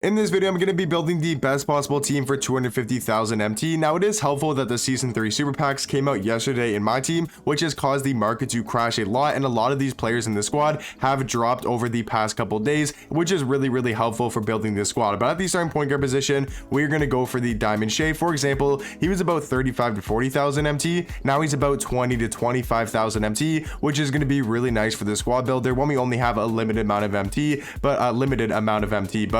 In this video, I'm going to be building the best possible team for 250,000 MT. Now, it is helpful that the Season 3 Super Packs came out yesterday in my team, which has caused the market to crash a lot, and a lot of these players in the squad have dropped over the past couple days, which is really helpful for building this squad. But at the starting point guard position, we're going to go for the Diamond Shea. For example, he was about 35 to 40,000 MT. Now he's about 20 to 25,000 MT, which is going to be really nice for the squad builder when we only have a limited amount of MT. But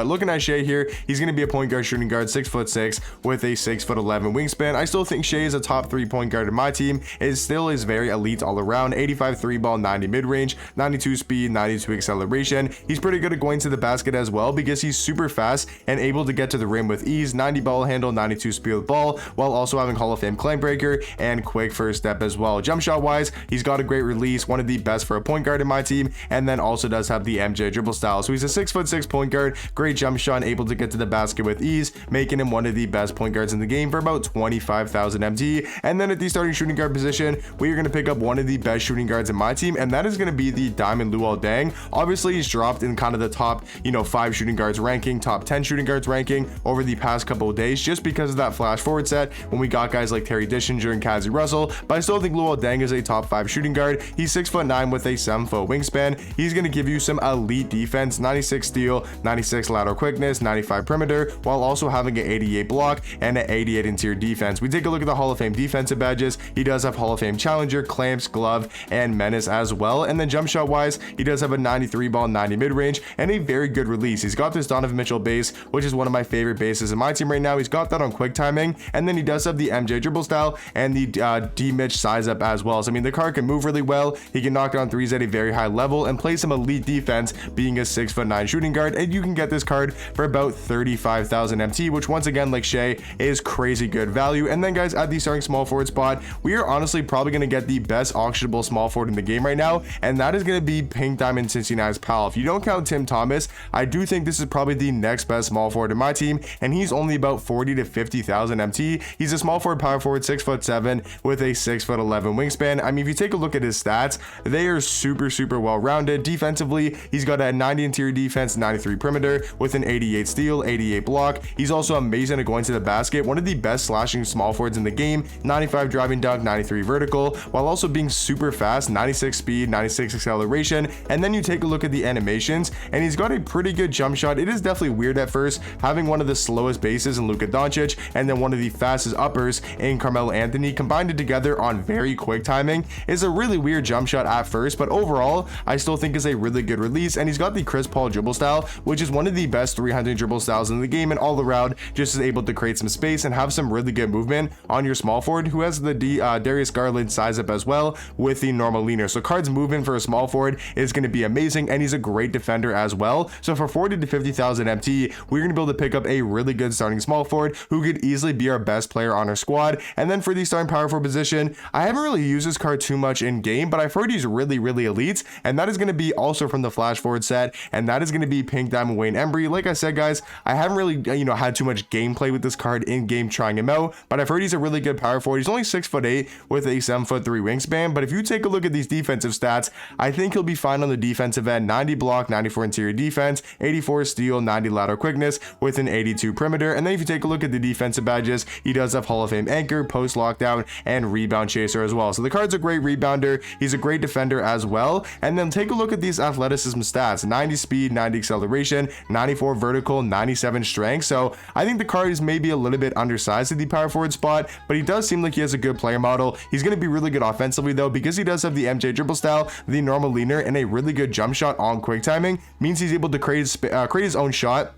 looking at Shea here, he's going to be a point guard shooting guard, 6'6" with a 6'11" wingspan. I still think Shea is a top 3 point guard in my team. It still is very elite all around. 85 3 ball, 90 mid-range, 92 speed, 92 acceleration. He's pretty good at going to the basket as well because he's super fast and able to get to the rim with ease. 90 ball handle, 92 speed with ball, while also having Hall of Fame climb breaker and quick first step as well. Jump shot wise, he's got a great release, one of the best for a point guard in my team, and then also does have the MJ dribble style. So he's a 6'6" point guard, great jump shot, able to get to the basket with ease, making him one of the best point guards in the game for about 25,000 MT. And then at the starting shooting guard position, we are going to pick up one of the best shooting guards in my team, and that is going to be the Diamond Luol Deng. Obviously, he's dropped in kind of the top 5 shooting guards ranking, top 10 shooting guards ranking over the past couple of days, just because of that flash forward set when we got guys like Terry Dishinger and Kazi Russell. But I still think Luol Deng is a top 5 shooting guard. He's 6'9" with a 7-foot wingspan. He's going to give you some elite defense, 96 steal, 96 lateral quickness, 95 perimeter, while also having an 88 block and an 88 interior defense. We take a look at the Hall of Fame defensive badges. He does have Hall of Fame challenger, clamps, glove, and menace as well. And then jump shot wise, he does have a 93 ball, 90 mid-range, and a very good release. He's got this Donovan Mitchell base, which is one of my favorite bases in my team right now. He's got that on quick timing, and then he does have the MJ dribble style and the D Mitch size up as well. So I mean, the card can move really well. He can knock down threes at a very high level and play some elite defense, being a 6'9" shooting guard. And you can get this card for about 35,000 MT, which once again, like Shea, is crazy good value. And then guys, at the starting small forward spot, we are honestly probably going to get the best auctionable small forward in the game right now, and that is going to be Pink Diamond Cincinnati's pal. If you don't count Tim Thomas, I do think this is probably the next best small forward in my team, and he's only about 40 to 50,000 MT. He's a small forward, power forward, 6'7" with a 6'11" wingspan. I mean, if you take a look at his stats, they are super well rounded. Defensively, he's got a 90 interior defense, 93 perimeter with an 88 steal, 88 block. He's also amazing at going to the basket, one of the best slashing small forwards in the game, 95 driving dunk, 93 vertical, while also being super fast, 96 speed, 96 acceleration. And then you take a look at the animations, and he's got a pretty good jump shot. It is definitely weird at first, having one of the slowest bases in Luka Doncic and then one of the fastest uppers in Carmelo Anthony combined together on very quick timing. Is a really weird jump shot at first, but overall, I still think is a really good release. And he's got the Chris Paul dribble style, which is one of the best 300 dribble styles in the game, and all around just is able to create some space and have some really good movement on your small forward, who has the Darius Garland size up as well with the normal leaner. So card's movement for a small forward is going to be amazing, and he's a great defender as well. So for 40 to 50,000 MT, we're going to be able to pick up a really good starting small forward who could easily be our best player on our squad. And then for the starting power forward position, I haven't really used this card too much in game, but I've heard he's really elite, and that is going to be also from the flash forward set, and that is going to be Pink Diamond Wayne Embry. Like I said, guys, I haven't really had too much gameplay with this card in game trying him out, but I've heard he's a really good power forward. He's only 6'8" with a 7'3" wingspan, but if you take a look at these defensive stats, I think he'll be fine on the defensive end. 90 block, 94 interior defense, 84 steal, 90 lateral quickness with an 82 perimeter. And then if you take a look at the defensive badges, he does have Hall of Fame anchor, post lockdown, and rebound chaser as well. So the card's a great rebounder. He's a great defender as well. And then take a look at these athleticism stats: 90 speed, 90 acceleration, 94 vertical, 97 strength. So I think the card is maybe a little bit undersized at the power forward spot, but he does seem like he has a good player model. He's going to be really good offensively though, because he does have the MJ dribble style, the normal leaner, and a really good jump shot on quick timing. Means he's able to create his own shot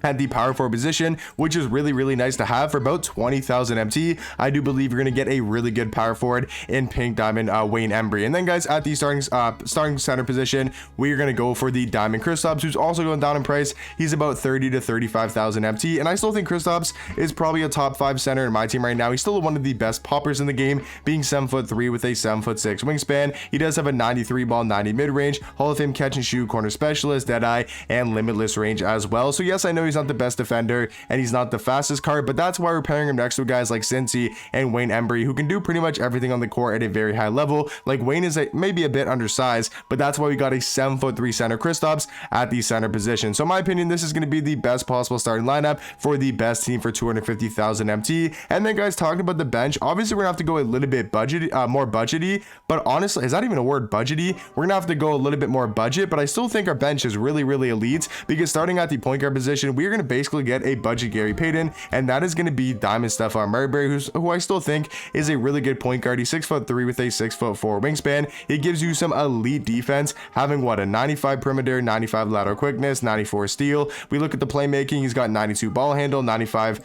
at the power forward position, which is really nice to have for about 20,000 MT. I do believe you're going to get a really good power forward in Pink Diamond Wayne Embry. And then guys, at the starting center position, we are going to go for the Diamond Kristaps, who's also going down in price. He's about 30 to 35,000 MT, and I still think Kristaps is probably a top 5 center in my team right now. He's still one of the best poppers in the game, being 7'3" with a 7'6" wingspan. He does have a 93 ball, 90 mid-range, Hall of Fame catch and shoot, corner specialist, deadeye, and limitless range as well. So yes, I know he's not the best defender and he's not the fastest card, but that's why we're pairing him next to guys like Cincy and Wayne Embry, who can do pretty much everything on the court at a very high level. Like Wayne is maybe a bit undersized, but that's why we got a 7'3" center Kristaps at the center position. So in my opinion, this is going to be the best possible starting lineup for the best team for 250,000 MT. And then guys, talking about the bench, obviously we're gonna have to go a little bit more budgety, but honestly, is that even a word, budgety? We're gonna have to go a little bit more budget, but I still think our bench is really elite, because starting at the point guard position, we're gonna basically get a budget Gary Payton, and that is gonna be Diamond Stephon Marbury, who I still think is a really good point guard. He's 6'3" with a 6'4" wingspan. He gives you some elite defense, having what, a 95 perimeter, 95 lateral quickness, 94 steal. We look at the playmaking, he's got 92 ball handle, 95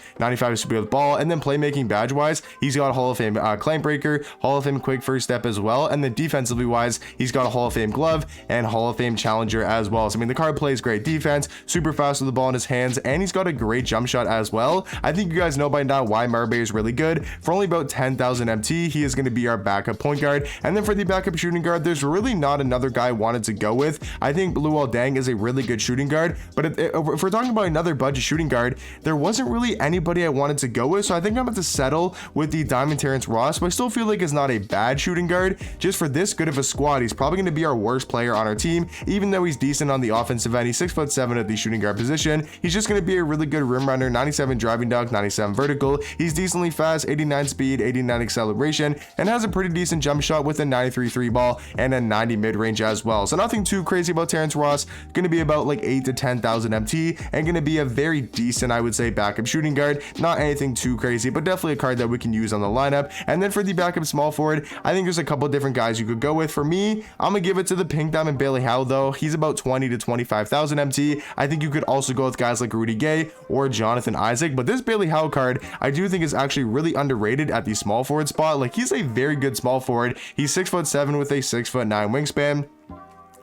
speed with ball, and then playmaking badge wise, he's got a Hall of Fame claim breaker, Hall of Fame quick first step as well, and then defensively wise, he's got a Hall of Fame glove and Hall of Fame challenger as well. So I mean, the card plays great defense, super fast with the ball in his hands, and he's got a great jump shot as well. I think you guys know by now why Marbury is really good. For only about 10,000 MT, he is going to be our backup point guard. And then for the backup shooting guard, there's really not another guy I wanted to go with. I think Luol Deng is a really good shooting guard, but if we're talking about another budget shooting guard, there wasn't really anybody I wanted to go with, so I think I'm going to settle with the Diamond Terrence Ross, but I still feel like it's not a bad shooting guard. Just for this good of a squad, he's probably going to be our worst player on our team, even though he's decent on the offensive end. He's 6'7" at the shooting guard position. He's just going to be a really good rim runner, 97 driving dunk, 97 vertical. He's decently fast, 89 speed, 89 acceleration, and has a pretty decent jump shot with a 93 3 ball and a 90 mid-range as well. So nothing too crazy about Terrence Ross. Going to be about like 8 to 10,000 MT, and going to be a very decent, I would say, backup shooting guard. Not anything too crazy, but definitely a card that we can use on the lineup. And then for the backup small forward, I think there's a couple different guys you could go with. For me, I'm gonna give it to the Pink Diamond Bailey Howell, though. He's about 20 to 25,000 MT. I think you could also go with guys like Rudy Gay or Jonathan Isaac, but this Bailey Howell card I do think is actually really underrated at the small forward spot. Like, he's a very good small forward. He's 6'7" with a 6'9" wingspan.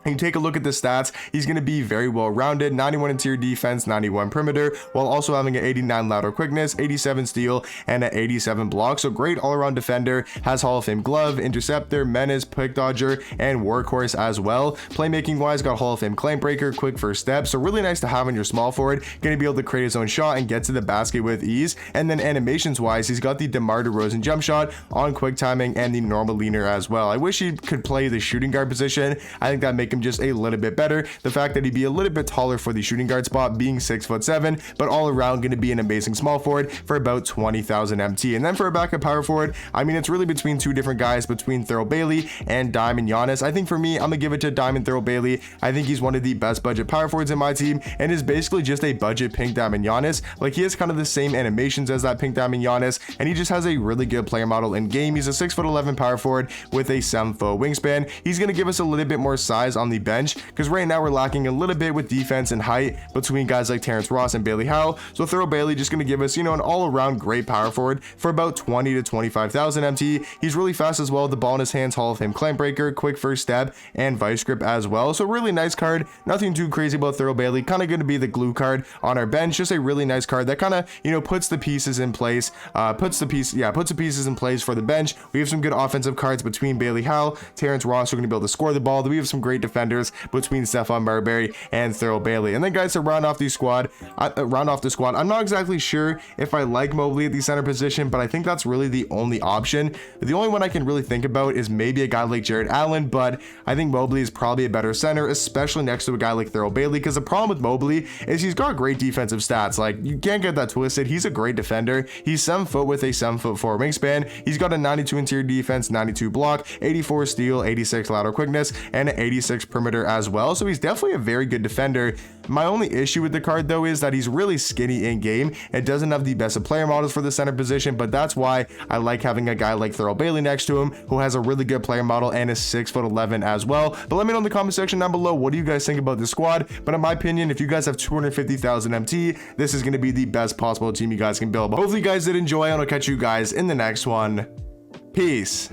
And you take a look at the stats, he's going to be very well rounded, 91 interior defense, 91 perimeter, while also having an 89 lateral quickness, 87 steal, and an 87 block. So great all-around defender, has Hall of Fame glove, interceptor, menace, pick dodger, and workhorse as well. Playmaking wise, got Hall of Fame claim breaker, quick first step. So really nice to have on your small forward, going to be able to create his own shot and get to the basket with ease. And then animations wise, he's got the DeMar DeRozan jump shot on quick timing and the normal leaner as well. I wish he could play the shooting guard position. I think that make him just a little bit better. The fact that he'd be a little bit taller for the shooting guard spot, being 6'7", but all around going to be an amazing small forward for about 20,000 MT. And then for a backup power forward, I mean, it's really between two different guys, between Thurl Bailey and Diamond Giannis. I think for me, I'm gonna give it to Diamond Thurl Bailey. I think he's one of the best budget power forwards in my team, and is basically just a budget Pink Diamond Giannis. Like, he has kind of the same animations as that Pink Diamond Giannis, and he just has a really good player model in game. He's a 6'11" power forward with a 7-foot wingspan. He's gonna give us a little bit more size on the bench, because right now we're lacking a little bit with defense and height between guys like Terrence Ross and Bailey Howell. So Thurl Bailey just going to give us, you know, an all-around great power forward for about 20 to 25,000 MT. He's really fast as well, the ball in his hands, Hall of Fame claim breaker, quick first step, and vice grip as well. So really nice card. Nothing too crazy about Thurl Bailey. Kind of going to be the glue card on our bench. Just a really nice card that kind of, you know, puts the pieces in place. Puts the pieces in place for the bench. We have some good offensive cards between Bailey Howell, Terrence Ross, who are going to be able to score the ball. We have some great defenders between Stephon Marbury and Thurl Bailey. And then guys, to round off the squad, I'm not exactly sure if I like Mobley at the center position, but I think that's really the only option. The only one I can really think about is maybe a guy like Jared Allen, but I think Mobley is probably a better center, especially next to a guy like Thurl Bailey, because the problem with Mobley is he's got great defensive stats. Like, you can't get that twisted. He's a great defender. He's 7 foot with a 7'4" wingspan. He's got a 92 interior defense, 92 block, 84 steal, 86 lateral quickness, and an 86 perimeter as well. So he's definitely a very good defender. My only issue with the card though is that he's really skinny in game and doesn't have the best of player models for the center position, but that's why I like having a guy like Thurl Bailey next to him, who has a really good player model and is 6'11" as well. But let me know in the comment section down below, what do you guys think about this squad? But in my opinion, if you guys have 250,000 MT, this is going to be the best possible team you guys can build. But hopefully you guys did enjoy, and I'll catch you guys in the next one. Peace.